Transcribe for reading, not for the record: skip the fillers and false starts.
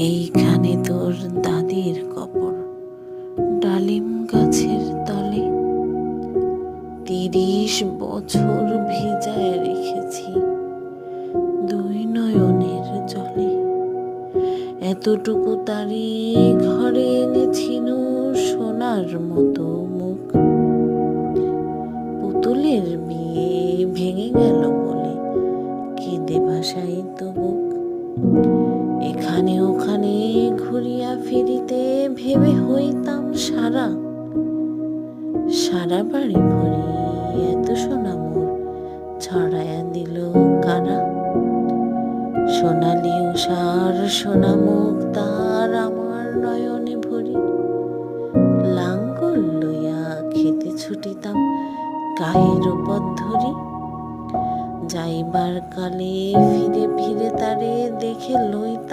এইখানে তোর দাদির কবর, ডালিম গাছের তলে ৩০ বছর ভিজায় রেখেছি দুই নয়নের জলে। এতটুকু তারি ঘরে এনেছিল সোনার মতো মুখ। পুতুলের বিয়ে ভেঙে গেল বলে কেঁদে ভাসাইত বুক। এখানে ওখানে ঘুরিয়া ফিরিতে ভেবে হইতাম সারা সারা বাড়ি ভরি এত সোনা মোর ছড়াইয়া দিল কারা। সোনালি উষার সোনা মুখ তার আমার নয়নে ভরি। লাঙ্গল লইয়া খেতে ছুটিতাম গায়ের উপর ধরি। যাইবার কালে ফিরে ফিরে তারে দেখে লইতাম